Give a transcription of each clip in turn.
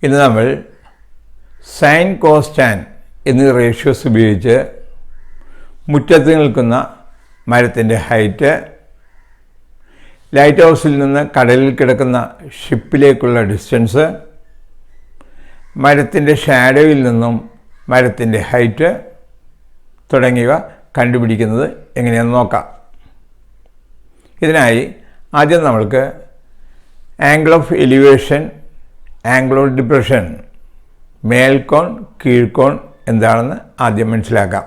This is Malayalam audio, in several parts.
ഇന്ന് നമ്മൾ സൈൻ കോസ് ടാൻ എന്നീ റേഷ്യോസ് ഉപയോഗിച്ച് മുറ്റത്ത് നിൽക്കുന്ന മരത്തിൻ്റെ ഹൈറ്റ്, ലൈറ്റ് ഹൗസിൽ നിന്ന് കടലിൽ കിടക്കുന്ന ഷിപ്പിലേക്കുള്ള ഡിസ്റ്റൻസ്, മരത്തിൻ്റെ ഷാഡോയിൽ നിന്നും മരത്തിൻ്റെ ഹൈറ്റ് തുടങ്ങിയവ കണ്ടുപിടിക്കുന്നത് എങ്ങനെയാണെന്ന് നോക്കാം. ഇതിനായി ആദ്യം നമ്മൾക്ക് angle of elevation, angle of depression, മേൽക്കോൺ കീഴ്ക്കോൺ എന്താണെന്ന് ആദ്യം മനസ്സിലാക്കാം.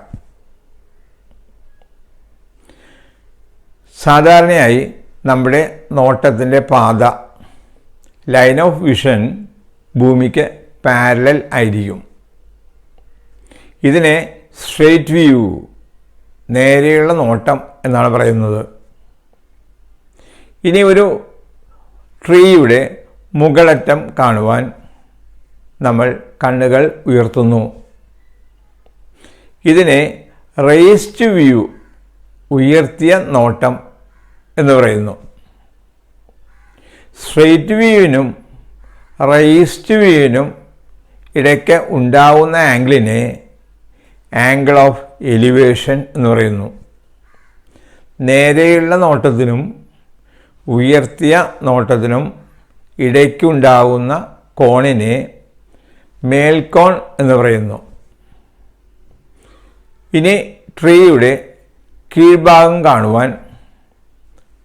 സാധാരണയായി നമ്മുടെ നോട്ടത്തിൻ്റെ പാത, ലൈൻ ഓഫ് വിഷൻ ഭൂമിക്ക് പാരലൽ ആയിരിക്കും. ഇതിനെ സ്ട്രെയിറ്റ് വ്യൂ, നേരെയുള്ള നോട്ടം എന്നാണ് പറയുന്നത്. ഇനി ഒരു ട്രീയുടെ മുകളറ്റം കാണുവാൻ നമ്മൾ കണ്ണുകൾ ഉയർത്തുന്നു. ഇതിനെ റേസ്ഡ് വ്യൂ, ഉയർത്തിയ നോട്ടം എന്ന് പറയുന്നു. സ്ട്രെയിറ്റ് വ്യൂവിനും റേസ്ഡ് വ്യൂവിനും ഇടയ്ക്ക് ഉണ്ടാവുന്ന ആംഗിളിനെ ആംഗിൾ ഓഫ് എലിവേഷൻ എന്ന് പറയുന്നു. നേരെയുള്ള നോട്ടത്തിനും ഉയർത്തിയ നോട്ടത്തിനും ഇടയ്ക്കുണ്ടാകുന്ന കോണിനെ മേൽക്കോൺ എന്ന് പറയുന്നു. ഇനി ട്രീയുടെ കീഴ്ഭാഗം കാണുവാൻ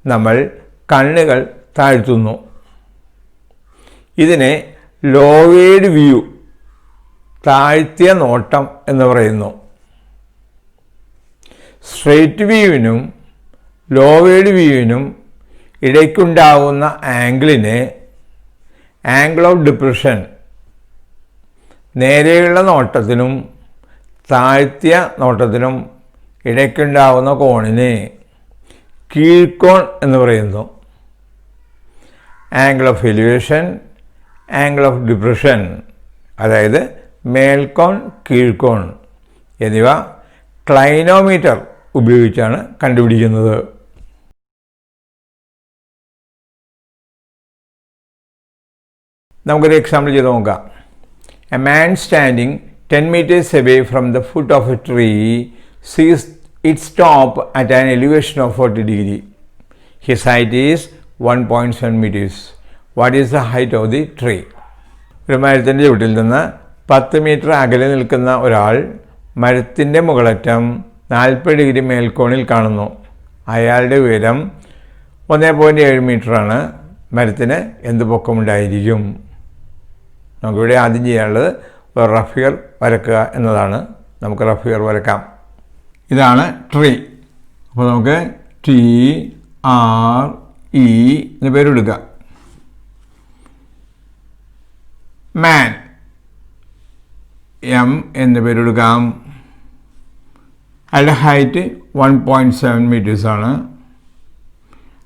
നമ്മൾ കണ്ണുകൾ താഴ്ത്തുന്നു. ഇതിനെ ലോവേഡ് വ്യൂ, താഴ്ത്തിയ നോട്ടം എന്ന് പറയുന്നു. സ്ട്രെയിറ്റ് വ്യൂവിനും ലോവേഡ് വ്യൂവിനും ഇടയ്ക്കുണ്ടാകുന്ന ആംഗിളിനെ ആംഗിൾ ഓഫ് ഡിപ്രഷൻ, നേരെയുള്ള നോട്ടത്തിനും താഴ്ത്തിയ നോട്ടത്തിനും ഇടയ്ക്കുണ്ടാകുന്ന കോണിനെ കീഴ്ക്കോൺ എന്ന് പറയുന്നു. Angle of elevation, angle of depression, അതായത് മേൽക്കോൺ കീഴ്ക്കോൺ എന്നിവ ക്ലൈനോമീറ്റർ ഉപയോഗിച്ചാണ് കണ്ടുപിടിക്കുന്നത്. നമുക്കൊരു എക്സാമ്പിൾ ചെയ്ത് നോക്കാം. A man standing 10 meters away from the foot of a tree sees its top at an elevation of 40 degrees. His height is 1.7 meters. What is the height of the tree? ഒരു മരത്തിൻ്റെ ചുവട്ടിൽ നിന്ന് 10 മീറ്റർ അകലെ നിൽക്കുന്ന ഒരാൾ മരത്തിൻ്റെ മുകളറ്റം 40 ഡിഗ്രി മേൽക്കോണിൽ കാണുന്നു. അയാളുടെ ഉയരം 1.7 മീറ്ററാണ്. മരത്തിന് എന്ത് പൊക്കമുണ്ടായിരിക്കും? നമുക്കിവിടെ ആദ്യം ചെയ്യാനുള്ളത് ഒരു റഫ് ഫിഗർ വരക്കുക എന്നതാണ്. നമുക്ക് റഫ് ഫിഗർ വരക്കാം. ഇതാണ് ട്രീ. അപ്പോൾ നമുക്ക് TRE എന്ന് പേര് കൊടുക്കുക. മാൻ M എന്ന് പേര് കൊടുക്കാം. അയാളുടെ ഹൈറ്റ് 1.7 മീറ്റേഴ്സാണ്.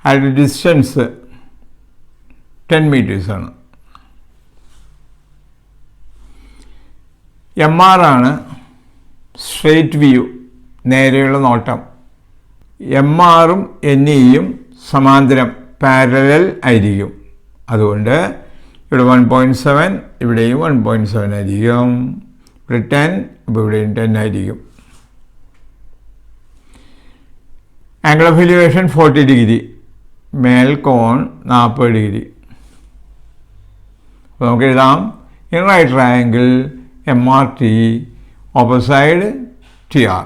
അയാളുടെ ഡിസ്റ്റൻസ് 10 മീറ്റേഴ്സാണ്. MR ആണ് സ്ട്രെയിറ്റ് വ്യൂ, നേരെയുള്ള നോട്ടം. MRഉം NEയും സമാന്തരം, പാരലൽ ആയിരിക്കും. അതുകൊണ്ട് ഇവിടെ 1.7, ഇവിടെയും 1.7 ആയിരിക്കും. ഇവിടെ 10, അപ്പോൾ ഇവിടെയും 10 ആയിരിക്കും. ആംഗിൾ ഓഫ് എലിവേഷൻ 40 ഡിഗ്രി, മേൽക്കോൺ 40 ഡിഗ്രി. അപ്പോൾ നമുക്ക് എഴുതാം in right triangle MRT, opposite side TR.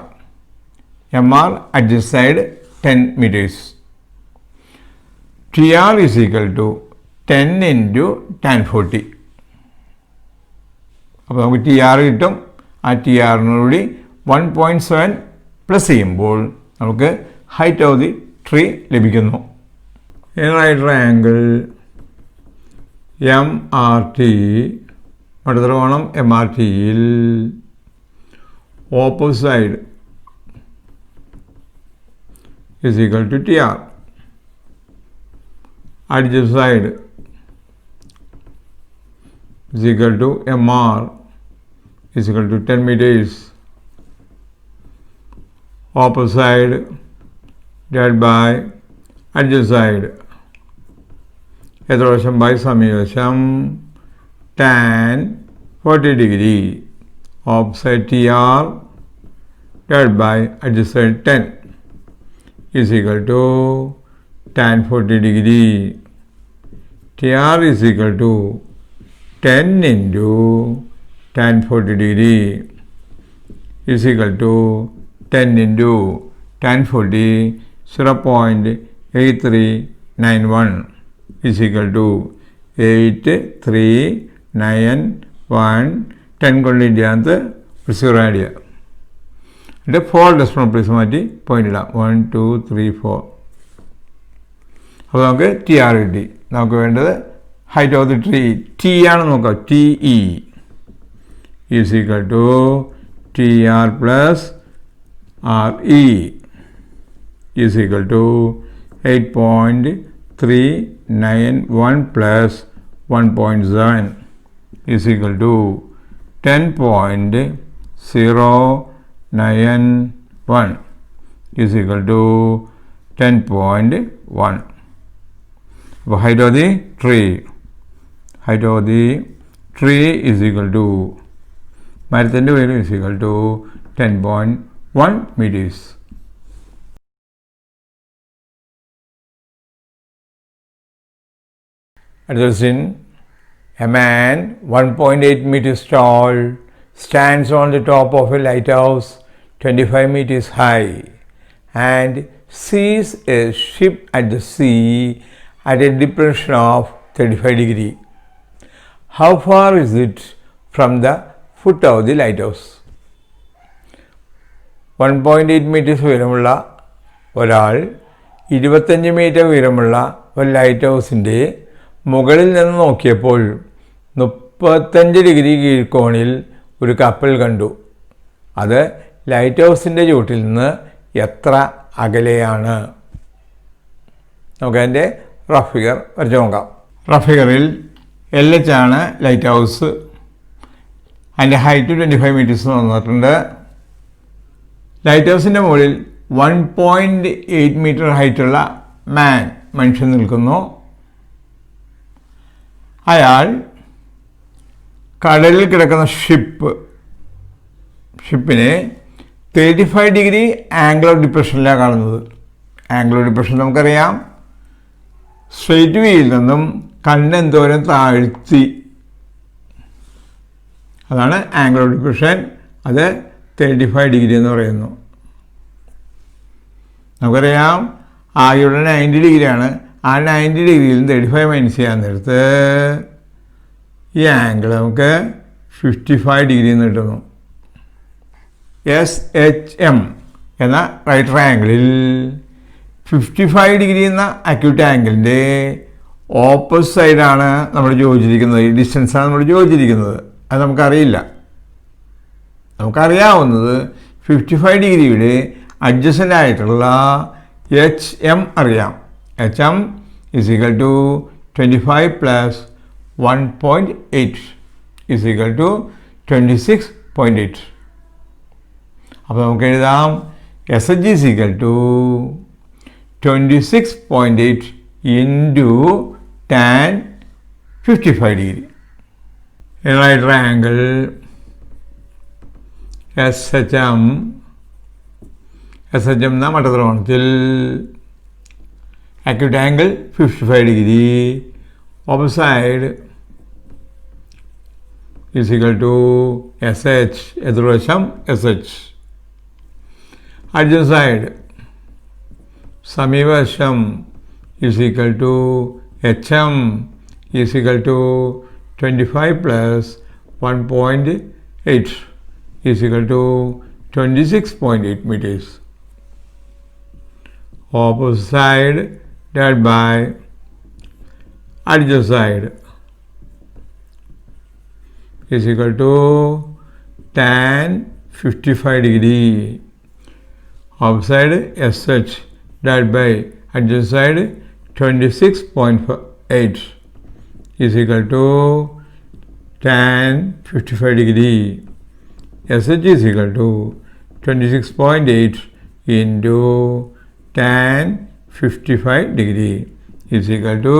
MR at this side 10 meters. TR is equal to 10 into tan 40. അപ്പോൾ നമുക്ക് TR കിട്ടും. ആ TRനോടുകൂടി 1.7 പ്ലസ് ചെയ്യുമ്പോൾ നമുക്ക് ഹൈറ്റ് ഓഫ് ദി ട്രീ ലഭിക്കുന്നു. ഇൻ റൈറ്റ് ട്രയാങ്കിൾ MRT, അടുത്ത കോണം MRTയിൽ opposite side is equal to TR. Adjacent side is equal to MR is equal to 10 meters. Opposite side divided by adjacent side. എത്ര വശം by സമീവശം tan 40 degree. Opposite TR divided by adjacent 10 is equal to tan 40 degree. TR is equal to 10 into tan 40 degree is equal to 10 into tan 40 0.8391 is equal to 8391 10 കൊണ്ട് ഇന്ത്യ സീറോ ആഡ് ചെയ്യുക. എന്നിട്ട് 4 ഡെസിമൽ പ്ലേസ് മാറ്റി പോയിന്റ് ഇടാം. 1 2 3 4. അപ്പോൾ നമുക്ക് ടി ആർ കിട്ടി. നമുക്ക് വേണ്ടത് height of the tree T ആണെന്ന് നോക്കാം. T E is equal to T R plus R E is equal to 8.391 plus 1.7 is equal to 10.091 is equal to 10.1. Height of the tree is equal to മരത്തിൻ്റെ value is equal to 10.1 meters. Another question: a man 1.8 meters tall stands on the top of a lighthouse 25 meters high and sees a ship at the sea at a depression of 35 degrees. How far is it from the foot of the lighthouse? 1.8 meters ഉയരമുള്ള ഒരാൾ 25 മീറ്റർ ഉയരമുള്ള ഒരു ലൈറ്റ് ഹൗസിൻ്റെ മുകളിൽ നിന്ന് നോക്കിയപ്പോൾ 35 ഡിഗ്രി കീഴ്ക്കോണിൽ ഒരു കപ്പൽ കണ്ടു. അത് ലൈറ്റ് ഹൗസിൻ്റെ ചുവട്ടിൽ നിന്ന് എത്ര അകലെയാണ്? നമുക്ക് അതിൻ്റെ റഫ് ഫിഗർ വരച്ച് നോക്കാം. റഫ് ഫിഗറിൽ LH ആണ് ലൈറ്റ് ഹൗസ്. അതിൻ്റെ ഹൈറ്റ് 25 മീറ്റേഴ്സ് തന്നിട്ടുണ്ട്. ലൈറ്റ് ഹൗസിൻ്റെ മുകളിൽ 1.8 മീറ്റർ ഹൈറ്റുള്ള മനുഷ്യൻ നിൽക്കുന്നു. അയാൾ കടലിൽ കിടക്കുന്ന ഷിപ്പിനെ 35 ഡിഗ്രി ആംഗിൾ ഓഫ് ഡിപ്രഷനിലാണ് കാണുന്നത്. ആംഗിൾ ഓഫ് ഡിപ്രഷൻ നമുക്കറിയാം, സ്ട്രെയിറ്റ് വ്യൂയിൽ നിന്നും കണ്ണെന്തോരം താഴ്ത്തി, അതാണ് ആംഗിൾ ഓഫ് ഡിപ്രഷൻ. അത് 35 ഡിഗ്രി എന്ന് പറയുന്നു. നമുക്കറിയാം ആകെയുള്ള 90 ഡിഗ്രിയാണ്. ആ 90 ഡിഗ്രിയിൽ 35 മൈനസ് ചെയ്യാൻ നേരത്ത് ഈ ആംഗിൾ നമുക്ക് 55 ഡിഗ്രി എന്ന് കിട്ടുന്നു. SHM എന്ന റൈറ്റ് ട്രയാങ്കിളിൽ 55 ഡിഗ്രി എന്ന അക്യൂട്ട് ആംഗിളിൻ്റെ ഓപ്പോസിറ്റ് സൈഡാണ് നമ്മൾ ചോദിച്ചിരിക്കുന്നത്. ഈ ഡിസ്റ്റൻസാണ് നമ്മൾ ചോദിച്ചിരിക്കുന്നത്. അത് നമുക്കറിയില്ല. നമുക്കറിയാവുന്നത് 55 ഡിഗ്രിയുടെ അഡ്ജസൻ്റ് ആയിട്ടുള്ള HM അറിയാം. HM is equal to 25 plus 1.8 is equal to 26.8. അപ്പോൾ നമുക്ക് എഴുതാം SH is equal to 26.8 into tan 55 degree. A right triangle SHM എന്ന മട്ടത്രികോണത്തിൽ acute angle 55 degree, opposite side is equal to SH, എതിർവശം SH. adjacent side സമീപവശം is equal to HM is equal to 25 plus 1.8 is equal to 26.8 meters. Opposite side divided by adjacent side is equal to tan 55 degree. Opposite SH divided by adjacent side 26.8 is equal to tan 55 degree. SH is equal to 26.8 into tan 55 degree is equal to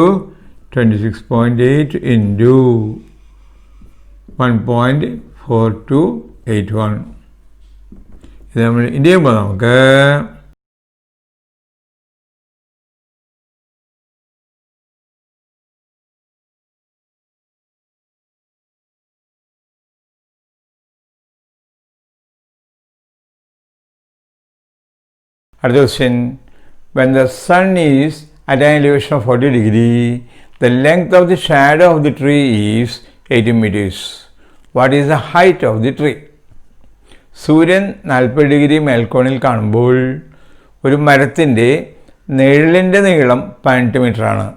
26.8 into 1.4281. ഇത് നമ്മൾ ഇന്ത്യ ചെയ്യുമ്പോൾ നമുക്ക് അടുത്ത question. When the sun is at an elevation of 40 degree, the length of the shadow of the tree is 80 meters. What is the height of the tree? സൂര്യൻ 40 ഡിഗ്രി മേൽക്കോണിൽ കാണുമ്പോൾ ഒരു മരത്തിൻ്റെ നിഴലിൻ്റെ നീളം 18 മീറ്ററാണ്.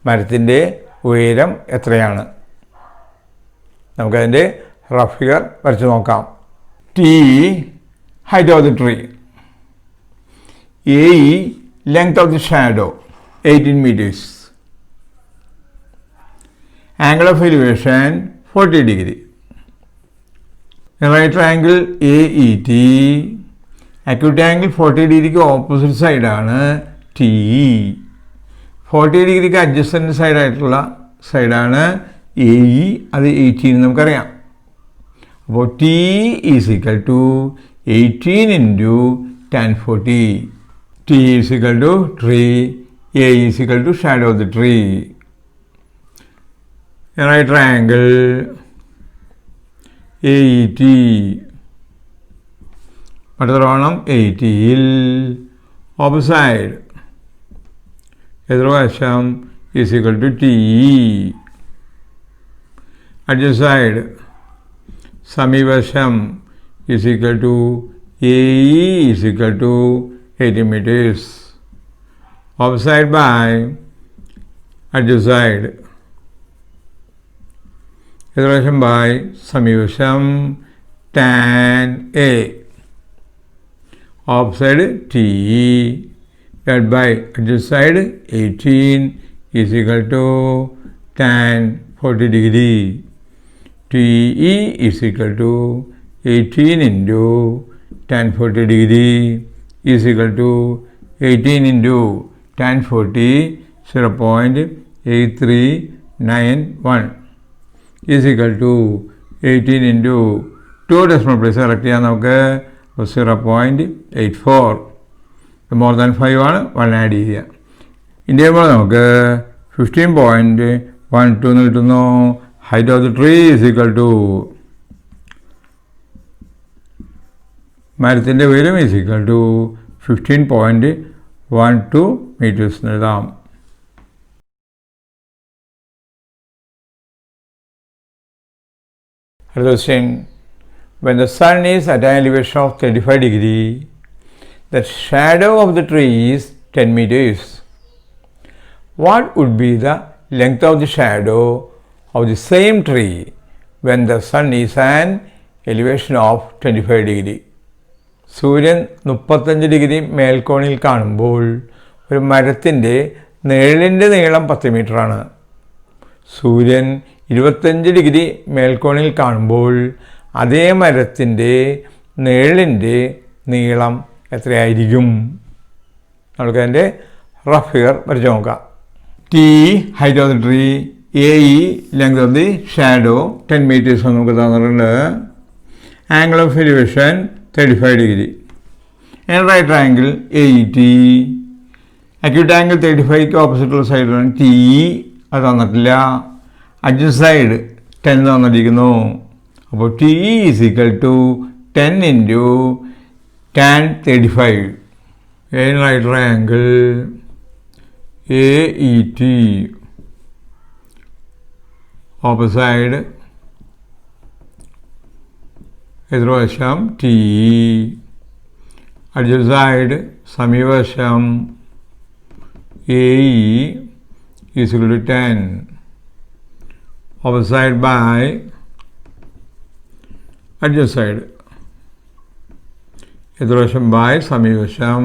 മരത്തിൻ്റെ ഉയരം എത്രയാണ്? നമുക്കതിൻ്റെ റഫ് ഫിഗർ വരച്ച് നോക്കാം. T height of the tree, AE length of the shadow 18 meters, angle of elevation 40 degree, right triangle AET, acute angle 40 degree ക്ക് ഓപ്പോസിറ്റ് സൈഡാണ് TE, 40 ഡിഗ്രിക്ക് അഡ്ജസ്റ്റൻ്റ് സൈഡായിട്ടുള്ള സൈഡാണ് AE, അത് 18 നമുക്കറിയാം. അപ്പോൾ TE is equal to 18 into tan 40. T is equal to tree, A is equal to shadow of the tree. A right triangle AET. അടുത്തണം 80ൽ ഓപ്പോസൈഡ് എതിർവശം is equal to TE. adjacent side സമീപവശം is equal to AE is equal to 80 meters. Opposite by adjacent side equation by samivasham tan A. Opposite TE divided by adjacent side 18 is equal to tan 40 degree. TE is equal to 18 into tan 40 degree is equal to 18 into tan 40, 0.8391 is equal to 18 into 2 decimal place select ചെയ്യാൻ നമുക്ക് 0.84. മോർ ദാൻ 5 ആണ്, 1 ആഡ് ചെയ്യുക. ഇന്ത്യ പോലെ നമുക്ക് 15.12 എന്ന് കിട്ടുന്നു. Height of the tree is equal to മരത്തിൻ്റെ ഉയരം is equal to 15.12 meters എന്ന് എഴുതാം. അടുത്ത question. When the sun is at an elevation of 35 degree, the shadow of the tree is 10 meters. What would be the length of the shadow of the same tree when the sun is at an elevation of 25 degree? സൂര്യൻ 35 ഡിഗ്രി മേൽക്കോണിൽ കാണുമ്പോൾ ഒരു മരത്തിൻ്റെ നിഴലിൻ്റെ നീളം 10 മീറ്ററാണ്. സൂര്യൻ 25 ഡിഗ്രി മേൽക്കോണിൽ കാണുമ്പോൾ അതേ മരത്തിൻ്റെ നിഴലിൻ്റെ നീളം എത്രയായിരിക്കും? നമുക്കതിൻ്റെ റഫ് ഫിഗർ വരച്ച് നോക്കാം. T height of the tree, AE length of the shadow 10 metres നമുക്ക് തന്നിട്ടുണ്ട്. Angle of elevation 35 degree. And right triangle AET. Acute angle 35ക്ക് ഓപ്പോസിറ്റുള്ള സൈഡിലാണ് TE, അത് തന്നിട്ടില്ല. അഡ്ജസ്റ്റ് സൈഡ് 10 തന്നിരിക്കുന്നു. അപ്പോൾ TE is equal to 10 into tan 35. And right triangle AET. Opposite എതിർവശം TE, adjacent side സമീപവശം AE is equal to 10. Opposite by adjacent side എതിർവശം by സമീപവശം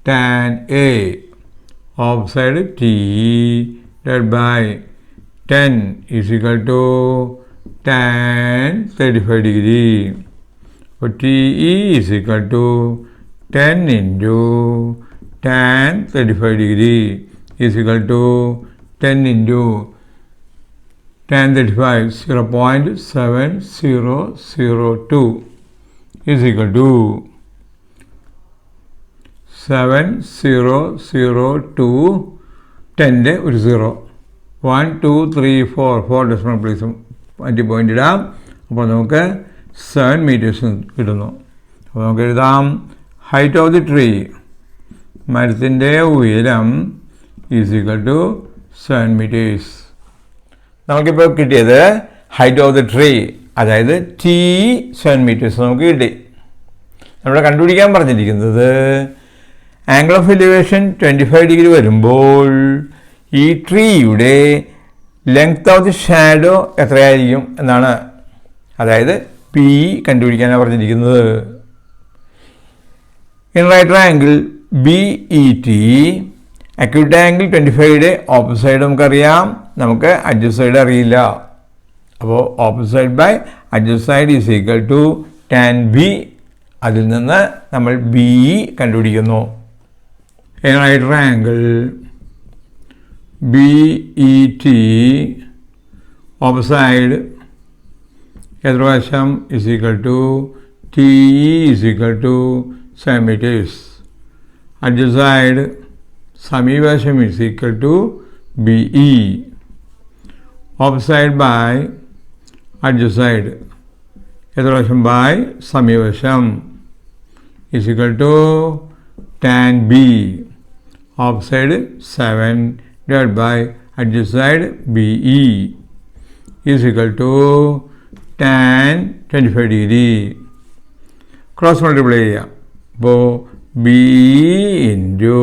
tan A. Opposite TE divided by 10 is equal to tan 35 degree. So TE is equal to 10 into tan 35 degree is equal to 10 into tan 35 0.7002 is equal to 7002 10 ഒരു 0 1 2 3 4 ഡെസിമൽ പ്ലേസും മറ്റ് പോയിന്റ് ഇടാം. അപ്പോൾ നമുക്ക് 7 മീറ്റേഴ്സ് കിട്ടുന്നു. അപ്പോൾ നമുക്ക് എഴുതാം ഹൈറ്റ് ഓഫ് ദി ട്രീ, മരത്തിൻ്റെ ഉയരം ഈസ് ഈക്വൽ ടു 7 മീറ്റേഴ്സ്. നമുക്കിപ്പോൾ കിട്ടിയത് ഹൈറ്റ് ഓഫ് ദി ട്രീ, അതായത് T 7 മീറ്റേഴ്സ് നമുക്ക് കിട്ടി. നമ്മൾ കണ്ടുപിടിക്കാൻ പറഞ്ഞിരിക്കുന്നത് ആംഗിൾ ഓഫ് എലിവേഷൻ 25 ഡിഗ്രി വരുമ്പോൾ ഈ ട്രീയുടെ ലെങ്ത് ഓഫ് ദി ഷാഡോ എത്രയായിരിക്കും എന്നാണ്, അതായത് P കണ്ടുപിടിക്കാനാണ് പറഞ്ഞിരിക്കുന്നത്. In right angle BET acute angle 25യുടെ ഓപ്പോസിറ്റ് സൈഡ് നമുക്കറിയാം, നമുക്ക് അഡ്ജസ്റ്റ് സൈഡ് അറിയില്ല. അപ്പോൾ opposite side by adjacent side is equal to tan B. അതിൽ നിന്ന് നമ്മൾ BE കണ്ടുപിടിക്കുന്നു. In right angle BET opposite side എതിർവശം is equal to TE is equal to 7 metres. Adjacent side സമീപവശം is equal to BE. Opposite side by adjacent side എതിർവശം ബൈ സമീപവശം is equal to tan B. Opposite side 7 divided by adjacent side BE is equal to tan 25 degree. Cross multiply ചെയ്യാം. അപ്പോൾ BE into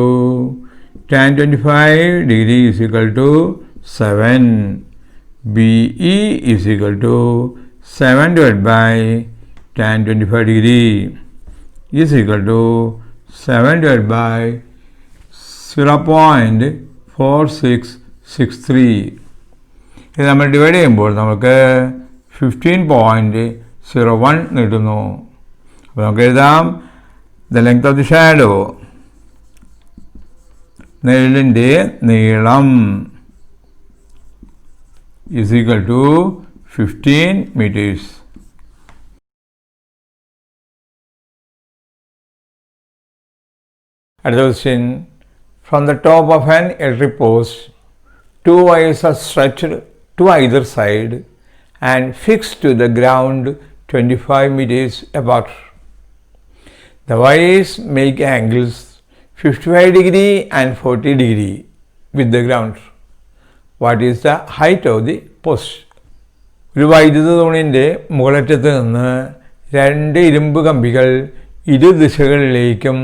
tan 25 degree is equal to 7. BE is equal to 7 divided by tan 25 degree is equal to 7 divided by 0.4663. ഇത് നമ്മൾ ഡിവൈഡ് ചെയ്യുമ്പോൾ നമുക്ക് 15.01 കിട്ടുന്നു. അപ്പോൾ നമുക്ക് എഴുതാം the length of the shadow, നിഴലിൻ്റെ നീളം ഈസ് ഈക്വൽ ടു 15 മീറ്റേഴ്സ്. അടുത്ത question. From the top of an electric post, 2 wires are stretched to either side and fixed to the ground 25 meters apart. The wires make angles 55 degree and 40 degree with the ground. What is the height of the post? ഒരു വൈദ്യുത തൂണിൻ്റെ മുകളറ്റത്ത് നിന്ന് 2 ഇരുമ്പ് കമ്പികൾ ഇരു ദിശകളിലേക്കും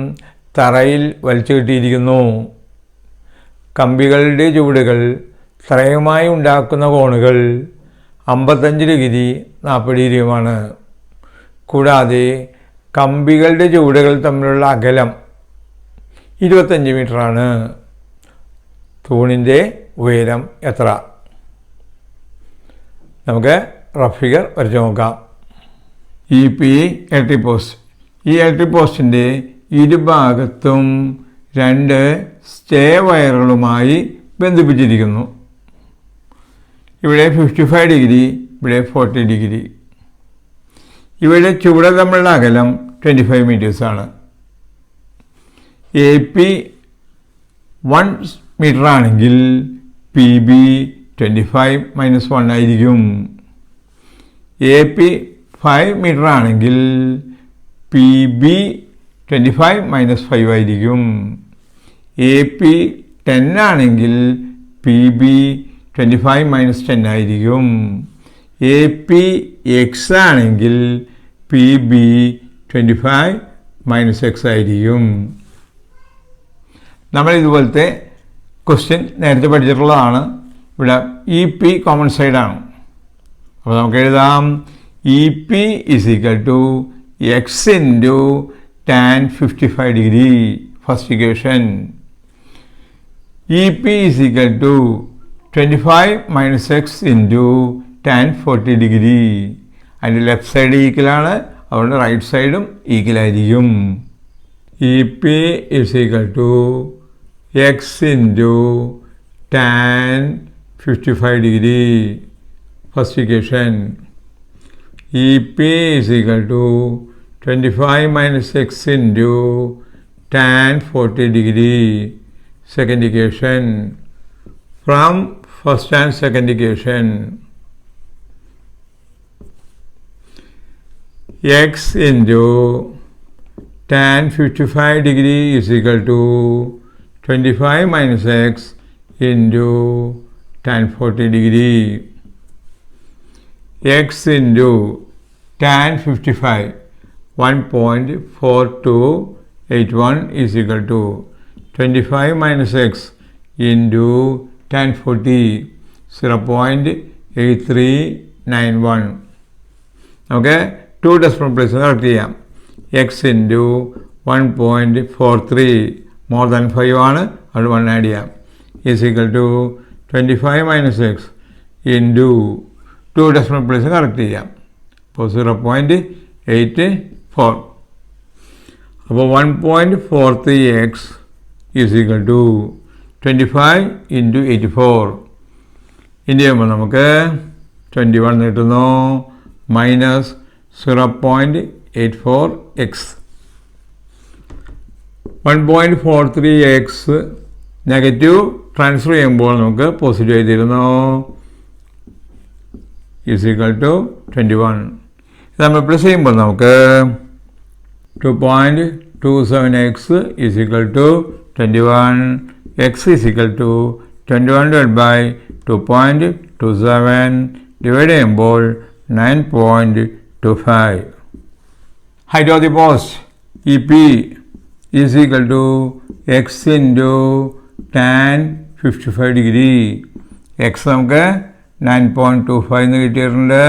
തറയിൽ വലിച്ചു കെട്ടിയിരിക്കുന്നു. കമ്പികളുടെ ചുവടുകൾ തറയുമായി ഉണ്ടാക്കുന്ന കോണുകൾ 55 ഡിഗ്രി 40 ഡിഗ്രിയുമാണ്. കൂടാതെ കമ്പികളുടെ ചുവടുകൾ തമ്മിലുള്ള അകലം 25 മീറ്ററാണ്. തൂണിൻ്റെ ഉയരം എത്ര? നമുക്ക് റഫ് ഫിഗർ വരച്ച് നോക്കാം. EP electric post. ഈ ഇലക്ട്രിക് പോസ്റ്റിൻ്റെ ഇരുഭാഗത്തും 2 സ്റ്റേ വയറുകളുമായി ബന്ധിപ്പിച്ചിരിക്കുന്നു. ഇവിടെ 55 ഡിഗ്രി, ഇവിടെ 40 ഡിഗ്രി. ഇവിടെ ചുവട് തമ്മിലുള്ള അകലം 25 മീറ്റേഴ്സാണ്. AP 1 മീറ്റർ ആണെങ്കിൽ PB 25 - 1 ആയിരിക്കും. AP 5 മീറ്റർ ആണെങ്കിൽ PB 25 - 5 ആയിരിക്കും. AP 10 ആണെങ്കിൽ PB 25 - 10 ആയിരിക്കും. AP X ആണെങ്കിൽ PB 25 - X ആയിരിക്കും. നമ്മൾ ഇതുപോലത്തെ ക്വസ്റ്റ്യൻ നേരത്തെ പഠിച്ചിട്ടുള്ളതാണ്. ഇവിടെ EP കോമൺ സൈഡാണ്. അപ്പോൾ നമുക്ക് എഴുതാം EP is equal to X into tan 55 degree. First equation. EP is equal to 25 - X into tan 40 degree. അതിൻ്റെ ലെഫ്റ്റ് സൈഡ് ഈക്വലാണ്, അതുകൊണ്ട് റൈറ്റ് സൈഡും ഈക്വലായിരിക്കും. EP is equal to X into tan 55 degree First equation, EP is equal to 25 minus x into tan 40 degree. Second equation, from first and second equation, x into tan 55 degree is equal to 25 minus x into tan 40 degree. X into tan 55 1.4281 is equal to 25 minus x into tan 40 0.8391. Okay, two decimal places correct ചെയ്യാം. x into 1.43 more than 5 ആണ്, അത് 1 ആഡ് ചെയ്യാം, is equal to 25 minus x into 2 decimal places correct ചെയ്യാം. അപ്പോൾ 0.84. അപ്പോൾ 1.43x is equal to 25 into 84. ഇനി ചെയ്യുമ്പോൾ നമുക്ക് 21 കിട്ടുന്നു, minus 0.84x. 1.43x negative transfer ചെയ്യുമ്പോൾ നമുക്ക് പോസിറ്റീവ് എഴുതിയിരുന്നു, is equal to 21. ഇത് നമ്മൾ പ്ലസ് ചെയ്യുമ്പോൾ നമുക്ക് 2.27x is equal to 21. x is equal to 21 divided by 2.27 divide ചെയ്യുമ്പോൾ 9.25. Height of the post EP is equal to x into tan 55 degree. x നമുക്ക് 9.25 എന്ന് കിട്ടിയിട്ടുണ്ട്,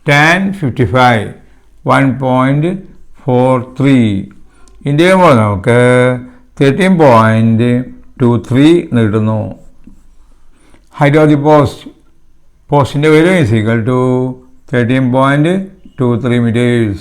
tan 55 1.43. ഇനി ചെയ്യുമ്പോൾ നമുക്ക് 13.23 കിട്ടുന്നു. ഹൈറ്റ് ഓഫ് ദി പോസ്റ്റിൻ്റെ value is equal to 13.23 meters.